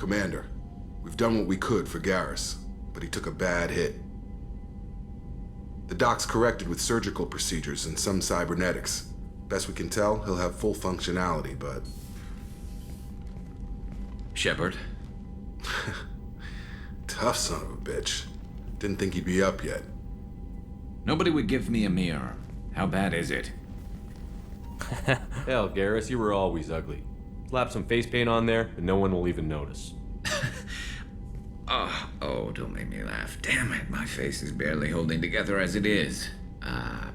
Commander, we've done what we could for Garrus, but he took a bad hit. The doc's corrected with surgical procedures and some cybernetics. Best we can tell, he'll have full functionality, but... Shepard? Tough son of a bitch. Didn't think he'd be up yet. Nobody would give me a mirror. How bad is it? Hell, Garrus, you were always ugly. Slap some face paint on there, and no one will even notice. Oh, don't make me laugh. Damn it, my face is barely holding together as it is.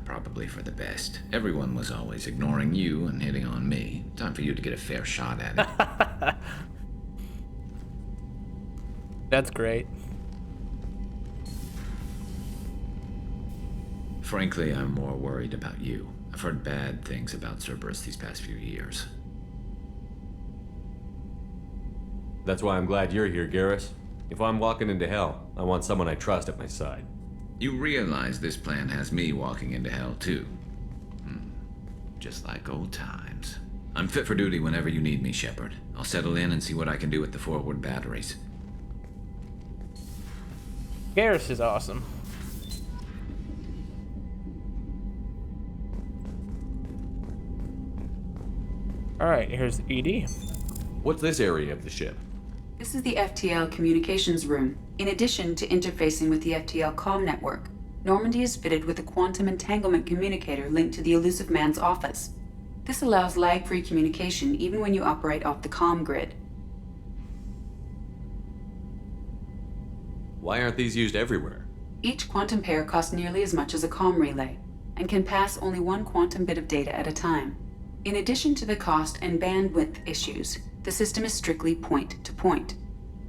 Probably for the best. Everyone was always ignoring you and hitting on me. Time for you to get a fair shot at it. That's great. Frankly, I'm more worried about you. I've heard bad things about Cerberus these past few years. That's why I'm glad you're here, Garrus. If I'm walking into hell, I want someone I trust at my side. You realize this plan has me walking into hell, too. Just like old times. I'm fit for duty whenever you need me, Shepard. I'll settle in and see what I can do with the forward batteries. Garrus is awesome. Alright, here's Edie. What's this area of the ship? This is the FTL communications room. In addition to interfacing with the FTL comm network, Normandy is fitted with a quantum entanglement communicator linked to the Elusive Man's office. This allows lag-free communication even when you operate off the comm grid. Why aren't these used everywhere? Each quantum pair costs nearly as much as a comm relay, and can pass only one quantum bit of data at a time. In addition to the cost and bandwidth issues, the system is strictly point-to-point.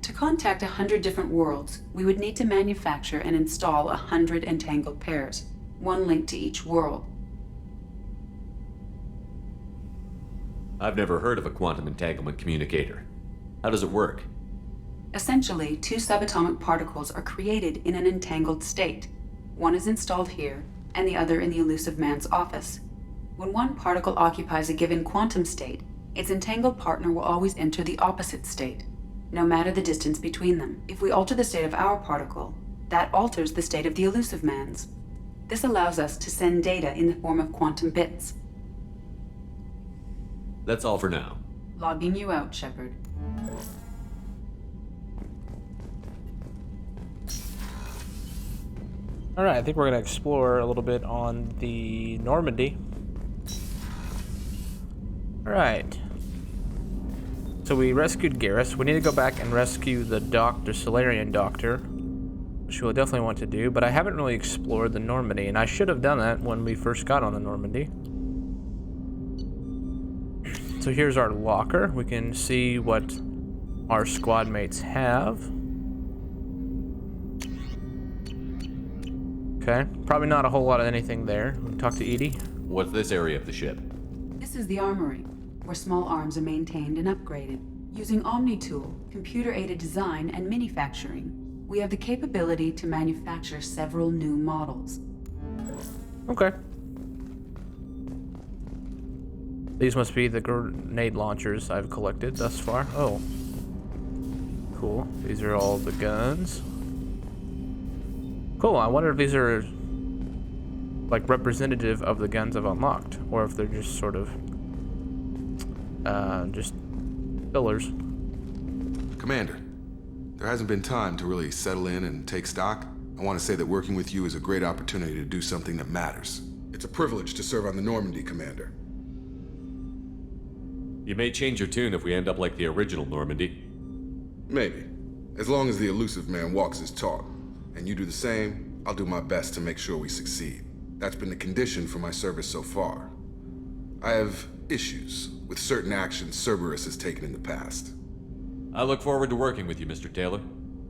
To contact 100 different worlds, we would need to manufacture and install 100 entangled pairs, one linked to each world. I've never heard of a quantum entanglement communicator. How does it work? Essentially, two subatomic particles are created in an entangled state. One is installed here, and the other in the Elusive Man's office. When one particle occupies a given quantum state, its entangled partner will always enter the opposite state, no matter the distance between them. If we alter the state of our particle, that alters the state of the Elusive Man's. This allows us to send data in the form of quantum bits. That's all for now. Logging you out, Shepard. Alright, I think we're going to explore a little bit on the Normandy. Alright. So we rescued Garrus. We need to go back and rescue the doctor, Solarian doctor, which we'll definitely want to do, but I haven't really explored the Normandy, and I should have done that when we first got on the Normandy. So here's our locker. We can see what our squad mates have. Okay, probably not a whole lot of anything there. We can talk to Edie. What's this area of the ship? This is the Armory, where small arms are maintained and upgraded. Using Omni-Tool, computer-aided design, and manufacturing, we have the capability to manufacture several new models. Okay. These must be the grenade launchers I've collected thus far. Oh. Cool. These are all the guns. Cool. I wonder if these are like representative of the guns I've unlocked, or if they're just sort of just fillers. Commander, there hasn't been time to really settle in and take stock. I want to say that working with you is a great opportunity to do something that matters. It's a privilege to serve on the Normandy, Commander. You may change your tune if we end up like the original Normandy. Maybe. As long as the Elusive Man walks his talk, and you do the same, I'll do my best to make sure we succeed. That's been the condition for my service so far. I have issues with certain actions Cerberus has taken in the past. I look forward to working with you, Mr. Taylor.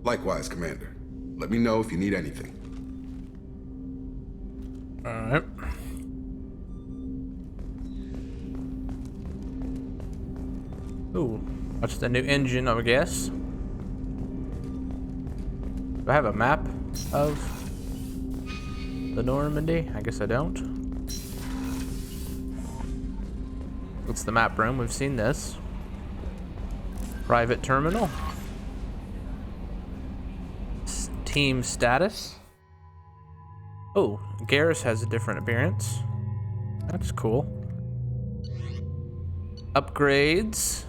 Likewise, Commander. Let me know if you need anything. Alright. Ooh, that's the new engine, I guess. Do I have a map of the Normandy? I guess I don't. It's the map room. We've seen this. Private terminal. team status. Oh, Garrus has a different appearance. That's cool. Upgrades.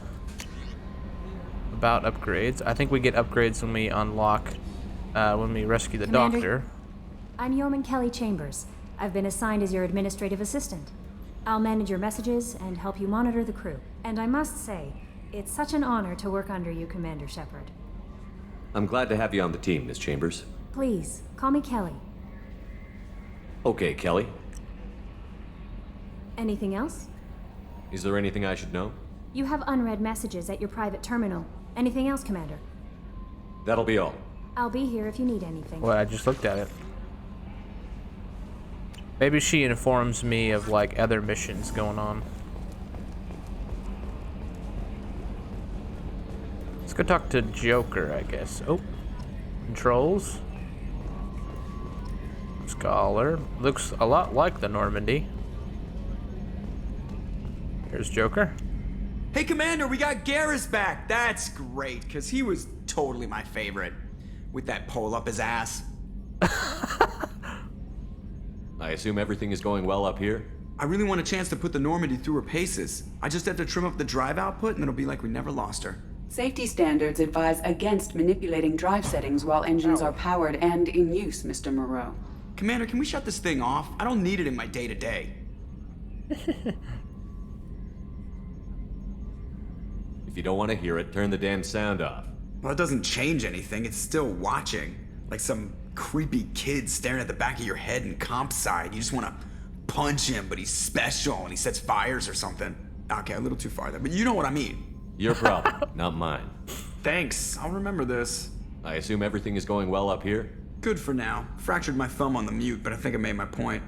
About upgrades. I think we get upgrades when we unlock, when we rescue the Commander, doctor. I'm Yeoman Kelly Chambers. I've been assigned as your administrative assistant. I'll manage your messages and help you monitor the crew. And I must say, it's such an honor to work under you, Commander Shepard. I'm glad to have you on the team, Miss Chambers. Please, call me Kelly. Okay, Kelly. Anything else? Is there anything I should know? You have unread messages at your private terminal. Anything else, Commander? That'll be all. I'll be here if you need anything. Well, I just looked at it. Maybe she informs me of, like, other missions going on. Let's go talk to Joker, I guess. Oh. Controls. Scholar. Looks a lot like the Normandy. Here's Joker. Hey, Commander, we got Garrus back. That's great, because he was totally my favorite. With that pole up his ass. I assume everything is going well up here? I really want a chance to put the Normandy through her paces. I just have to trim up the drive output, and it'll be like we never lost her. Safety standards advise against manipulating drive settings while engines are powered and in use, Mr. Moreau. Commander, can we shut this thing off? I don't need it in my day-to-day. If you don't want to hear it, turn the damn sound off. Well, it doesn't change anything. It's still watching. Like some creepy kid staring at the back of your head in comp side. You just want to punch him, but he's special and he sets fires or something. Okay, a little too far there, but you know what I mean. Your problem, not mine. Thanks, I'll remember this. I assume everything is going well up here? Good for now. Fractured my thumb on the mute, but I think I made my point.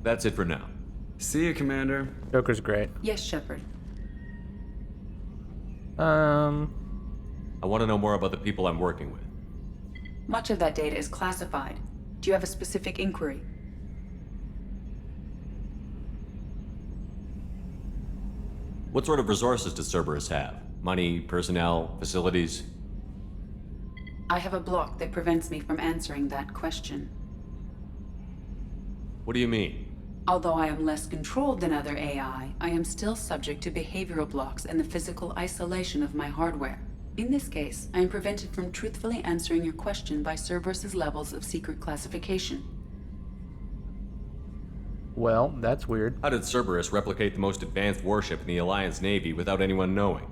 That's it for now. See you, Commander. Joker's great. Yes, Shepard. I want to know more about the people I'm working with. Much of that data is classified. Do you have a specific inquiry? What sort of resources does Cerberus have? Money, personnel, facilities? I have a block that prevents me from answering that question. What do you mean? Although I am less controlled than other AI, I am still subject to behavioral blocks and the physical isolation of my hardware. In this case, I am prevented from truthfully answering your question by Cerberus's levels of secret classification. Well, that's weird. How did Cerberus replicate the most advanced warship in the Alliance Navy without anyone knowing?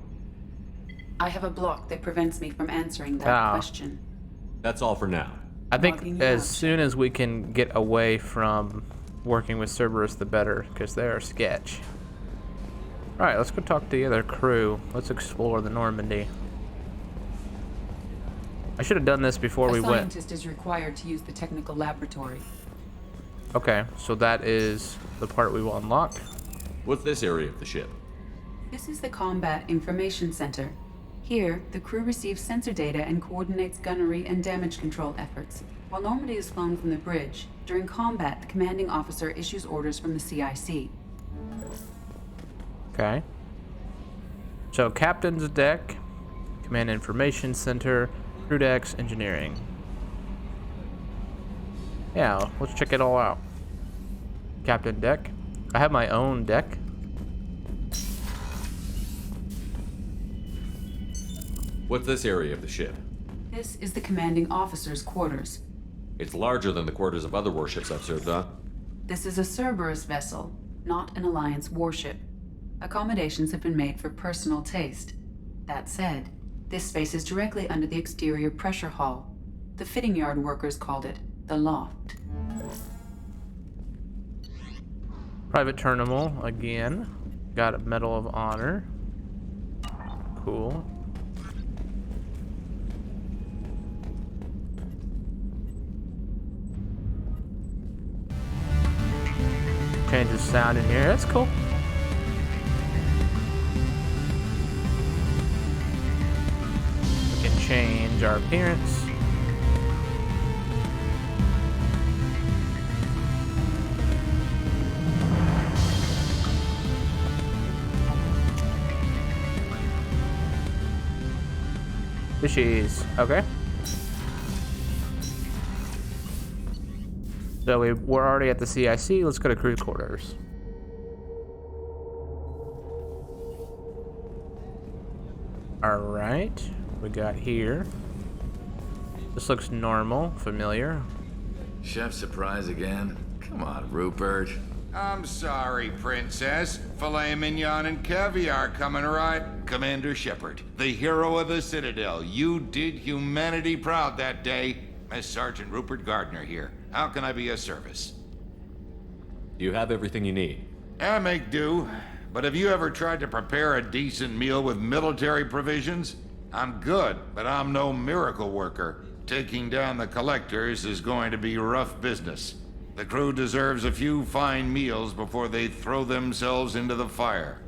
I have a block that prevents me from answering that question. That's all for now. I think Logging you as out. soon as we can get away from working with Cerberus, the better, because they're sketch. Alright, let's go talk to the other crew. Let's explore the Normandy. I should have done this before we A went. scientist is required to use the technical laboratory. Okay, so that is the part we will unlock. What's this area of the ship? This is the Combat Information Center. Here, the crew receives sensor data and coordinates gunnery and damage control efforts. While Normandy is flown from the bridge, during combat, the commanding officer issues orders from the CIC. Okay. So, Captain's Deck, Command Information Center, Crew Decks, Engineering. Yeah, let's check it all out. Captain Deck. I have my own deck. What's this area of the ship? This is the commanding officer's quarters. It's larger than the quarters of other warships I've served on. This is a Cerberus vessel, not an Alliance warship. Accommodations have been made for personal taste. That said, this space is directly under the exterior pressure hull. The fitting yard workers called it the loft. Private terminal again. Got a Medal of Honor. Cool. Change the sound in here. That's cool. We can change our appearance. Fishies. Okay. So we're already at the CIC. Let's go to crew quarters. All right, we got here. This looks normal, familiar. Chef surprise again? Come on, Rupert. I'm sorry, Princess. Filet mignon and caviar coming right. Commander Shepard, the hero of the Citadel. You did humanity proud that day. Miss Sergeant Rupert Gardner here. How can I be of service? Do you have everything you need? I make do. But have you ever tried to prepare a decent meal with military provisions? I'm good, but I'm no miracle worker. Taking down the collectors is going to be rough business. The crew deserves a few fine meals before they throw themselves into the fire.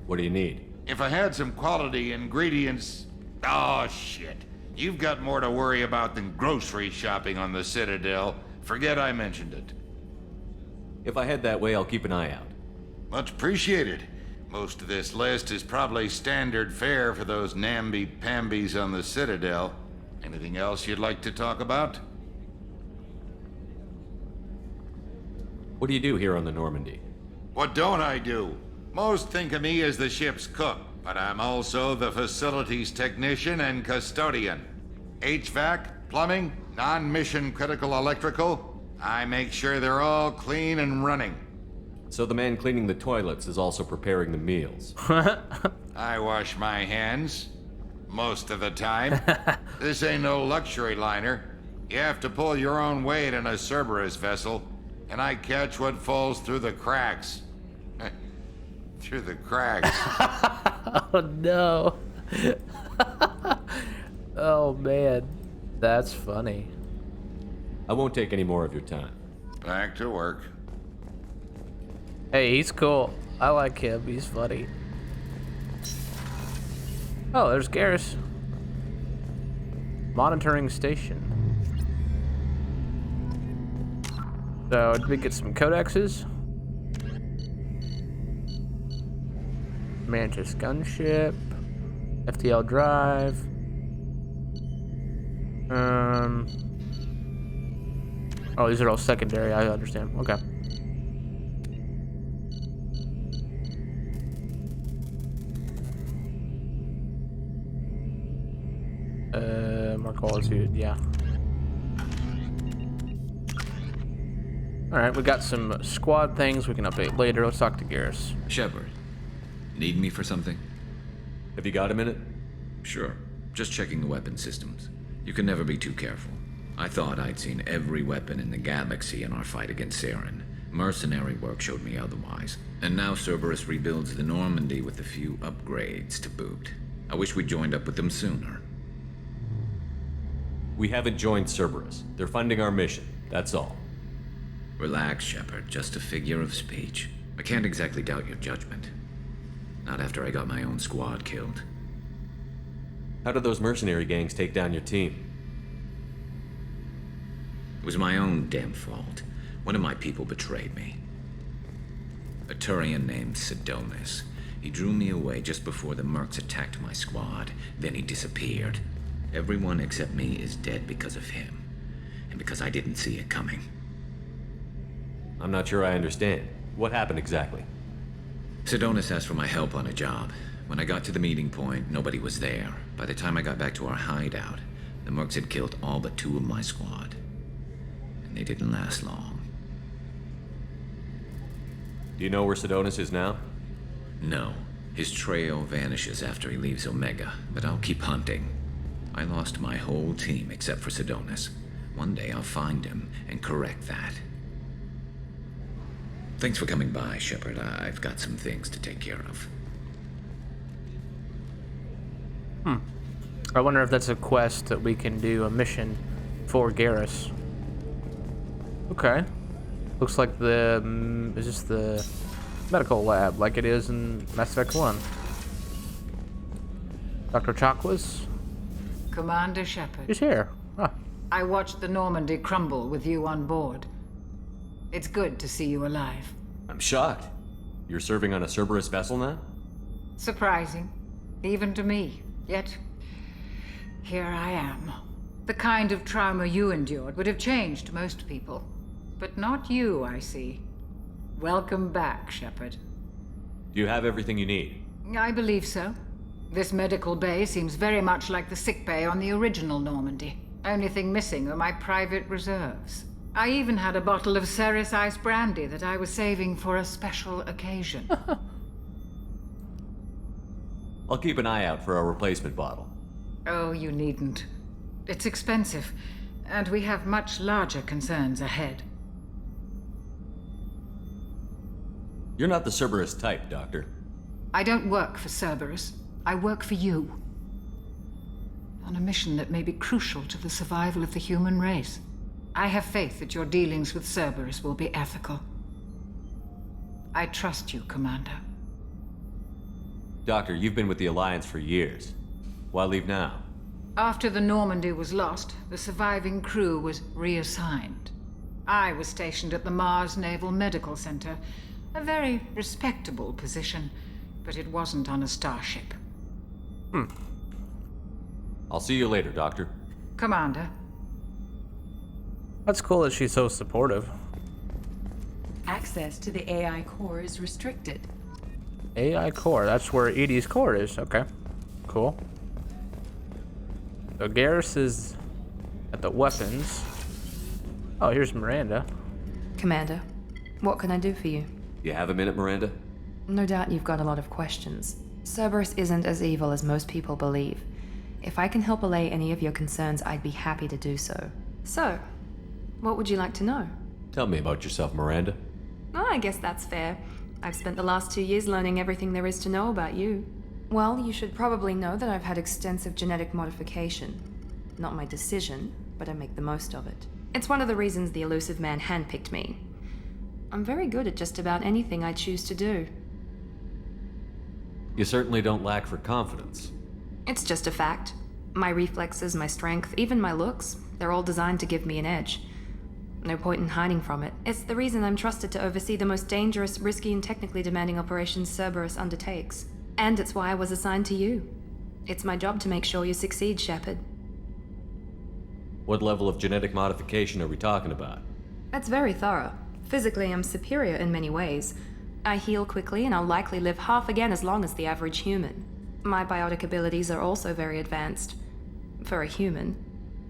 What do you need? If I had some quality ingredients... Oh, shit. You've got more to worry about than grocery shopping on the Citadel. Forget I mentioned it. If I head that way, I'll keep an eye out. Much appreciated. Most of this list is probably standard fare for those namby-pambies on the Citadel. Anything else you'd like to talk about? What do you do here on the Normandy? What don't I do? Most think of me as the ship's cook, but I'm also the facilities technician and custodian. HVAC, plumbing, non-mission critical electrical. I make sure they're all clean and running. So the man cleaning the toilets is also preparing the meals. I wash my hands. Most of the time. This ain't no luxury liner. You have to pull your own weight in a Cerberus vessel, and I catch what falls through the cracks. Through the cracks. Oh no. Oh man. That's funny. I won't take any more of your time. Back to work. Hey, he's cool. I like him. He's funny. Oh, there's Garrus. Monitoring station. So, did we get some codexes? Mantis gunship. FTL drive. Oh, these are all secondary. I understand. Okay. Mark all is yeah. Alright, we got some squad things we can update later. Let's talk to Garrus. Shepard, need me for something? Have you got a minute? Sure. Just checking the weapon systems. You can never be too careful. I thought I'd seen every weapon in the galaxy in our fight against Saren. Mercenary work showed me otherwise. And now Cerberus rebuilds the Normandy with a few upgrades to boot. I wish we'd joined up with them sooner. We haven't joined Cerberus. They're funding our mission. That's all. Relax, Shepard. Just a figure of speech. I can't exactly doubt your judgment. Not after I got my own squad killed. How did those mercenary gangs take down your team? It was my own damn fault. One of my people betrayed me. A Turian named Sidonis. He drew me away just before the mercs attacked my squad. Then he disappeared. Everyone except me is dead because of him. And because I didn't see it coming. I'm not sure I understand. What happened exactly? Sidonis asked for my help on a job. When I got to the meeting point, nobody was there. By the time I got back to our hideout, the mercs had killed all but 2 of my squad. And they didn't last long. Do you know where Sidonis is now? No. His trail vanishes after he leaves Omega, but I'll keep hunting. I lost my whole team except for Sidonis. One day I'll find him and correct that. Thanks for coming by, Shepard. I've got some things to take care of. I wonder if that's a quest that we can do, a mission for Garrus. Okay. Looks like is this the medical lab, like it is in Mass Effect 1? Dr. Chakwas? Commander Shepard. She's here. Ah. I watched the Normandy crumble with you on board. It's good to see you alive. I'm shocked. You're serving on a Cerberus vessel now? Surprising, even to me. Yet, here I am. The kind of trauma you endured would have changed most people. But not you, I see. Welcome back, Shepard. Do you have everything you need? I believe so. This medical bay seems very much like the sick bay on the original Normandy. Only thing missing are my private reserves. I even had a bottle of Ceres Ice brandy that I was saving for a special occasion. I'll keep an eye out for a replacement bottle. Oh, you needn't. It's expensive, and we have much larger concerns ahead. You're not the Cerberus type, Doctor. I don't work for Cerberus. I work for you. On a mission that may be crucial to the survival of the human race. I have faith that your dealings with Cerberus will be ethical. I trust you, Commander. Doctor, you've been with the Alliance for years. Why leave now? After the Normandy was lost, the surviving crew was reassigned. I was stationed at the Mars Naval Medical Center, a very respectable position, but it wasn't on a starship. I'll see you later, Doctor. Commander. That's cool that she's so supportive. Access to the AI core is restricted. AI core, that's where Edie's core is. Okay, cool. So Garrus is at the weapons. Oh, here's Miranda. Commander, what can I do for you? You have a minute, Miranda? No doubt you've got a lot of questions. Cerberus isn't as evil as most people believe. If I can help allay any of your concerns, I'd be happy to do so. So, what would you like to know? Tell me about yourself, Miranda. Oh, I guess that's fair. I've spent the last 2 years learning everything there is to know about you. Well, you should probably know that I've had extensive genetic modification. Not my decision, but I make the most of it. It's one of the reasons the elusive man handpicked me. I'm very good at just about anything I choose to do. You certainly don't lack for confidence. It's just a fact. My reflexes, my strength, even my looks, they're all designed to give me an edge. No point in hiding from it. It's the reason I'm trusted to oversee the most dangerous, risky, and technically demanding operations Cerberus undertakes. And it's why I was assigned to you. It's my job to make sure you succeed, Shepard. What level of genetic modification are we talking about? That's very thorough. Physically, I'm superior in many ways. I heal quickly, and I'll likely live half again as long as the average human. My biotic abilities are also very advanced. For a human.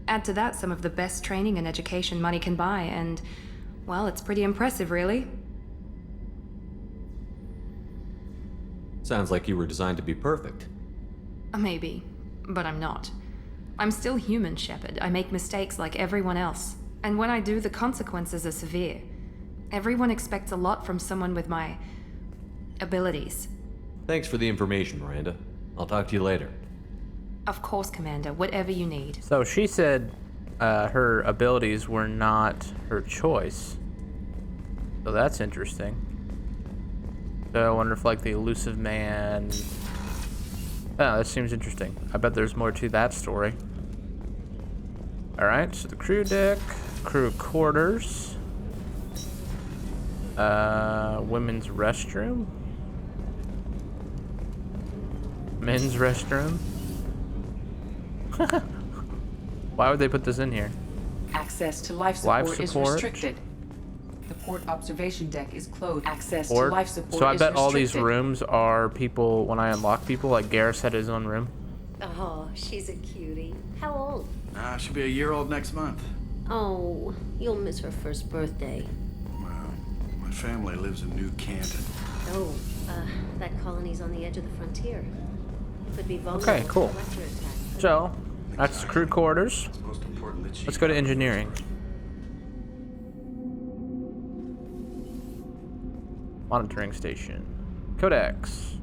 Add to that some of the best training and education money can buy, and, well, it's pretty impressive, really. Sounds like you were designed to be perfect. Maybe, but I'm not. I'm still human, Shepard. I make mistakes like everyone else. And when I do, the consequences are severe. Everyone expects a lot from someone with my abilities. Thanks for the information, Miranda. I'll talk to you later. Of course, Commander. Whatever you need. So she said her abilities were not her choice. So that's interesting. So I wonder if, like, the elusive man... Oh, that seems interesting. I bet there's more to that story. Alright, so the crew deck, crew quarters, women's restroom, men's restroom. Why would they put this in here? Access to life support is restricted. The port observation deck is closed. Access to life support So I is bet all these restricted. rooms are people, when I unlock people, like Garrus had his own room. Oh, she's a cutie. How old? She'll be a year old next month. Oh, you'll miss her first birthday. Well, my family lives in New Canton. Oh, that colony's on the edge of the frontier. Could be vulnerable Okay, cool. to Lecter attacks. So, that's crew quarters. It's most important that she... Let's go to engineering. Monitoring station. Codex.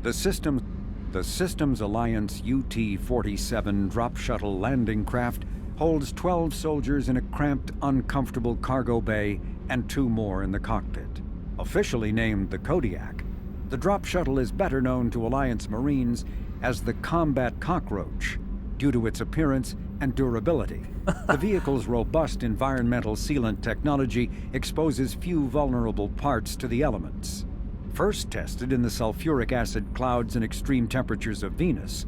The Systems Alliance UT-47 drop shuttle landing craft holds 12 soldiers in a cramped, uncomfortable cargo bay and 2 more in the cockpit. Officially named the Kodiak, the drop shuttle is better known to Alliance Marines as the Combat Cockroach, due to its appearance and durability. The vehicle's robust environmental sealant technology exposes few vulnerable parts to the elements. First tested in the sulfuric acid clouds and extreme temperatures of Venus,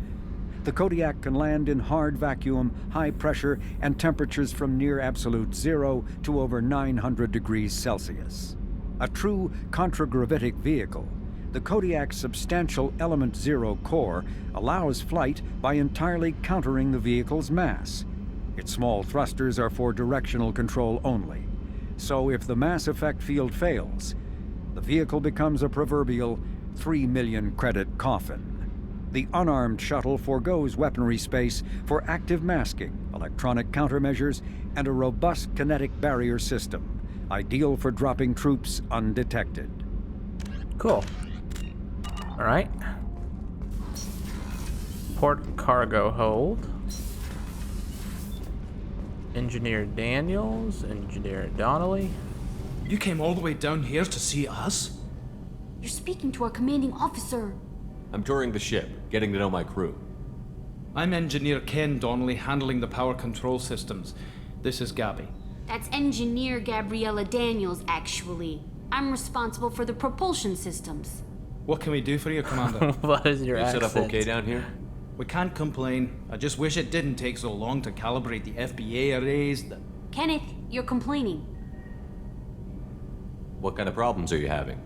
the Kodiak can land in hard vacuum, high pressure, and temperatures from near absolute zero to over 900 degrees Celsius. A true contragravitic vehicle, the Kodiak's substantial element zero core allows flight by entirely countering the vehicle's mass. Its small thrusters are for directional control only. So if the mass effect field fails, the vehicle becomes a proverbial 3 million credit coffin. The unarmed shuttle forgoes weaponry space for active masking, electronic countermeasures, and a robust kinetic barrier system, ideal for dropping troops undetected. Cool. All right. Port cargo hold. Engineer Daniels, Engineer Donnelly. You came all the way down here to see us? You're speaking to our commanding officer. I'm touring the ship, getting to know my crew. I'm Engineer Ken Donnelly, handling the power control systems. This is Gabby. That's Engineer Gabriella Daniels, actually. I'm responsible for the propulsion systems. What can we do for you, Commander? What is your accent? You set up okay down here? We can't complain. I just wish it didn't take so long to calibrate the FBA arrays. Kenneth, you're complaining. What kind of problems are you having?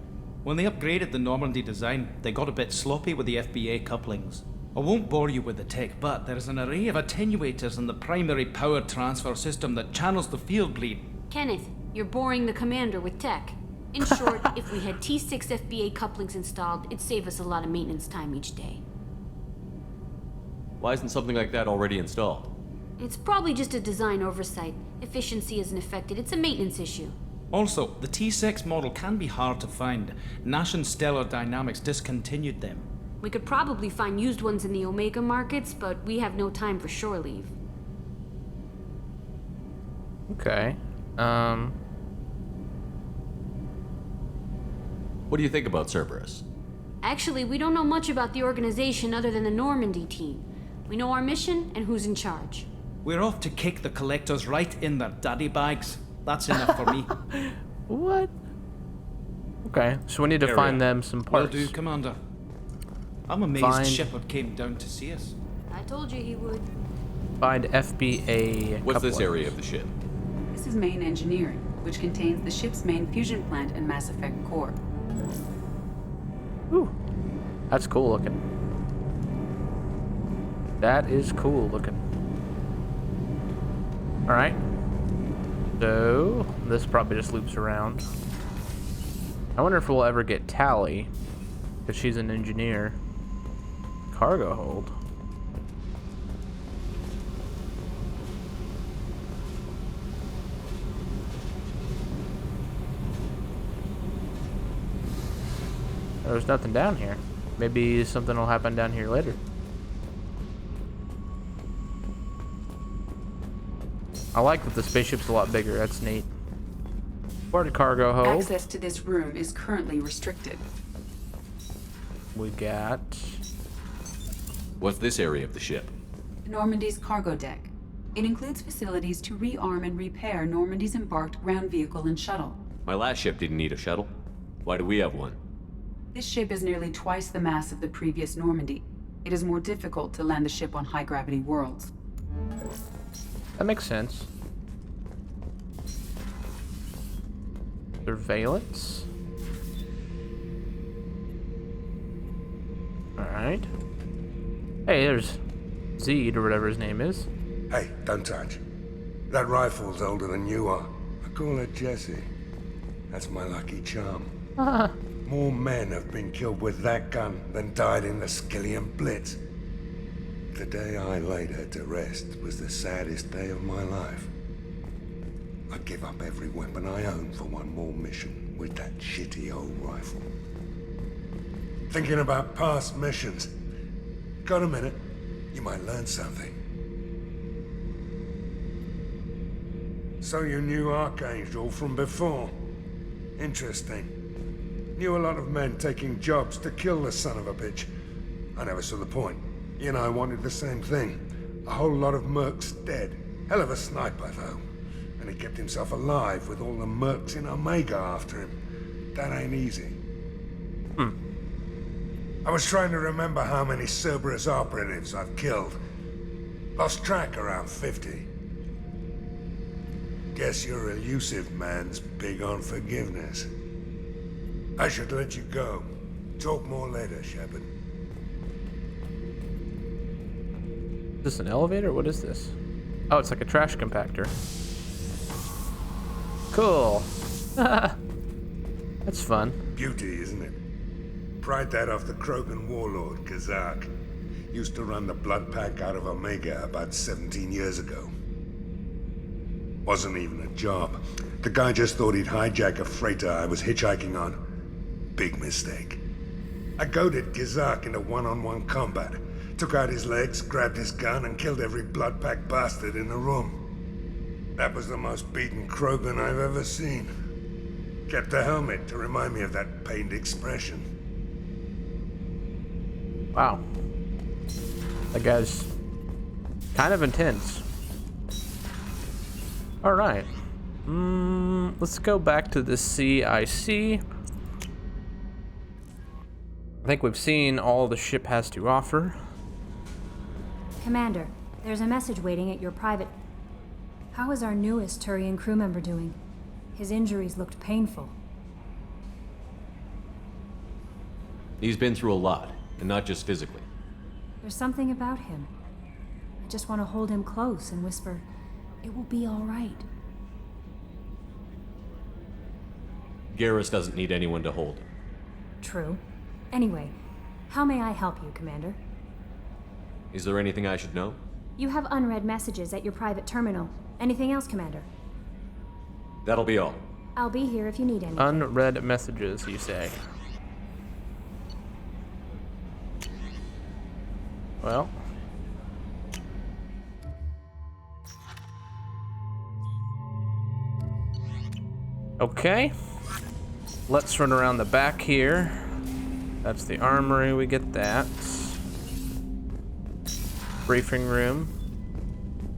When they upgraded the Normandy design, they got a bit sloppy with the FBA couplings. I won't bore you with the tech, but there is an array of attenuators in the primary power transfer system that channels the field bleed. Kenneth, you're boring the commander with tech. In short, if we had T6 FBA couplings installed, it'd save us a lot of maintenance time each day. Why isn't something like that already installed? It's probably just a design oversight. Efficiency isn't affected. It's a maintenance issue. Also, the T6 model can be hard to find. Nash and Stellar Dynamics discontinued them. We could probably find used ones in the Omega markets, but we have no time for shore leave. Okay. What do you think about Cerberus? Actually, we don't know much about the organization other than the Normandy team. We know our mission and who's in charge. We're off to kick the collectors right in their daddy bags. That's enough for me. What? Okay, so we need to find them some parts. Will do, Commander. I'm amazed Shepard came down to see us. I told you he would. Find FBA. What's this area of the ship? This is main engineering, which contains the ship's main fusion plant and Mass Effect core. Ooh, that's cool looking. That is cool looking. All right. So this probably just loops around. I wonder if we'll ever get Tally, because she's an engineer. Cargo hold. There's nothing down here. Maybe something will happen down here later. I like that the spaceship's a lot bigger. That's neat. Port cargo hold. Access to this room is currently restricted. We got... What's this area of the ship? Normandy's cargo deck. It includes facilities to rearm and repair Normandy's embarked ground vehicle and shuttle. My last ship didn't need a shuttle. Why do we have one? This ship is nearly twice the mass of the previous Normandy. It is more difficult to land the ship on high-gravity worlds. That makes sense. Surveillance. Alright. Hey, there's Zed, or whatever his name is. Hey, don't touch. That rifle's older than you are. I call her Jessie. That's my lucky charm. More men have been killed with that gun than died in the Skillian Blitz. The day I laid her to rest was the saddest day of my life. I'd give up every weapon I own for one more mission with that shitty old rifle. Thinking about past missions. Got a minute? You might learn something. So you knew Archangel from before? Interesting. Knew a lot of men taking jobs to kill the son of a bitch. I never saw the point. You know, I wanted the same thing. A whole lot of mercs dead. Hell of a sniper, though. And he kept himself alive with all the mercs in Omega after him. That ain't easy. I was trying to remember how many Cerberus operatives I've killed. Lost track around 50. Guess your elusive man's big on forgiveness. I should let you go. Talk more later, Shepard. Is this an elevator? What is this? Oh, it's like a trash compactor. Cool. That's fun. Beauty, isn't it? Pried that off the Krogan warlord, Kazak. Used to run the blood pack out of Omega about 17 years ago. Wasn't even a job. The guy just thought he'd hijack a freighter I was hitchhiking on. Big mistake. I goaded Kazak into one-on-one combat. Took out his legs, grabbed his gun, and killed every blood pack bastard in the room. That was the most beaten Krogan I've ever seen. Kept a helmet to remind me of that pained expression. Wow. That guy's kind of intense. Alright. Let's go back to the CIC. I think we've seen all the ship has to offer. Commander, there's a message waiting at your private... How is our newest Turian crew member doing? His injuries looked painful. He's been through a lot, and not just physically. There's something about him. I just want to hold him close and whisper, "It will be all right." Garrus doesn't need anyone to hold him. True. Anyway, how may I help you, Commander? Is there anything I should know? You have unread messages at your private terminal. Anything else, Commander? That'll be all. I'll be here if you need anything. Unread messages, you say. Well. Okay. Let's run around the back here. That's the armory, we get that. Briefing room.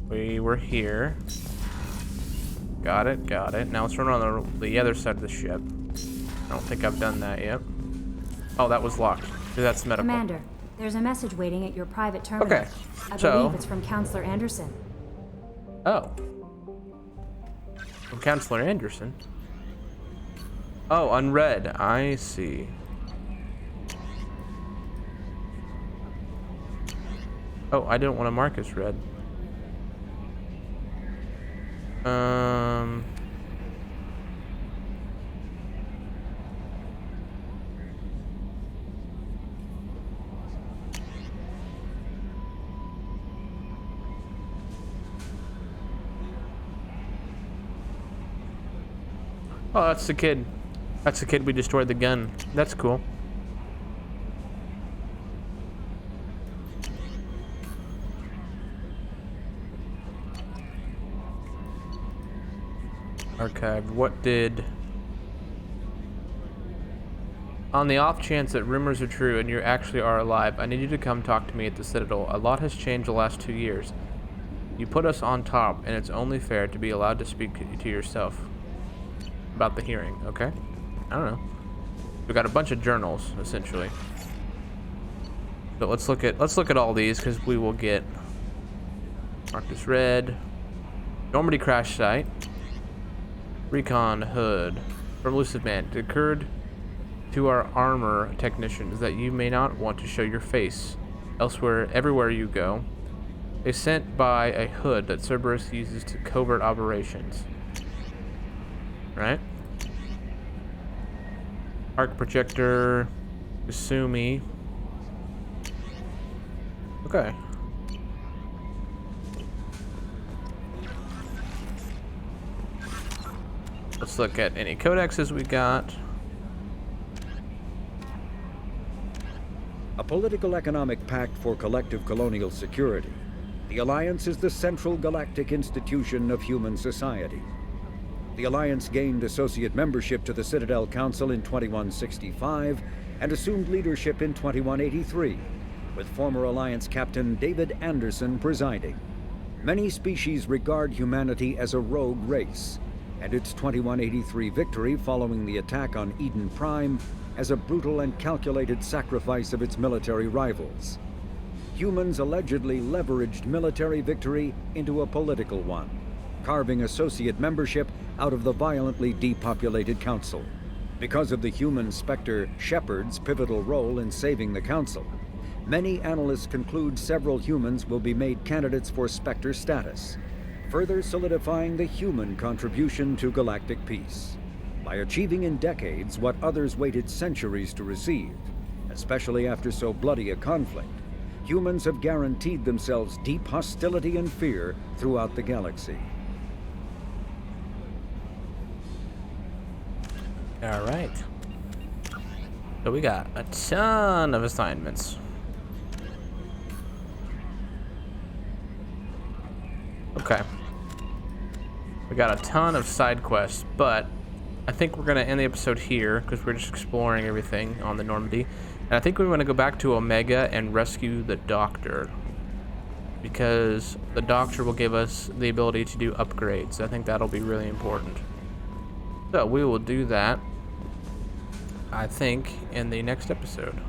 We were here. Got it, got it. Now let's run on the other side of the ship. I don't think I've done that yet. Oh, that was locked. That's medical. Commander, there's a message waiting at your private terminal. Okay, I believe it's from Counselor Anderson. Oh. From Counselor Anderson? Oh, unread. I see. Oh, I didn't want to mark as read. Oh, that's the kid. That's the kid we destroyed the gun. That's cool. Archive. What did... On the off chance that rumors are true and you actually are alive, I need you to come talk to me at the Citadel. A lot has changed the last 2 years. You put us on top, and it's only fair to be allowed to speak to yourself about the hearing, okay? I don't know. We've got a bunch of journals, essentially. But let's look at all these, because we will get... Mark this red. Normandy crash site. Recon hood. From Elusive Man. It occurred to our armor technicians that you may not want to show your face everywhere you go. They sent by a hood that Cerberus uses to covert operations. Right? Arc projector. Kasumi. Okay. Let's look at any codexes we got. A political economic pact for collective colonial security. The Alliance is the central galactic institution of human society. The Alliance gained associate membership to the Citadel Council in 2165 and assumed leadership in 2183, with former Alliance Captain David Anderson presiding. Many species regard humanity as a rogue race, and its 2183 victory following the attack on Eden Prime as a brutal and calculated sacrifice of its military rivals. Humans allegedly leveraged military victory into a political one, carving associate membership out of the violently depopulated Council. Because of the human Spectre Shepard's pivotal role in saving the Council, many analysts conclude several humans will be made candidates for Spectre status, further solidifying the human contribution to galactic peace. By achieving in decades what others waited centuries to receive, especially after so bloody a conflict, humans have guaranteed themselves deep hostility and fear throughout the galaxy. All right. So we got a ton of assignments. Okay. We got a ton of side quests, but I think we're going to end the episode here because we're just exploring everything on the Normandy. And I think we want to go back to Omega and rescue the Doctor, because the Doctor will give us the ability to do upgrades. I think that'll be really important. So we will do that, I think, in the next episode.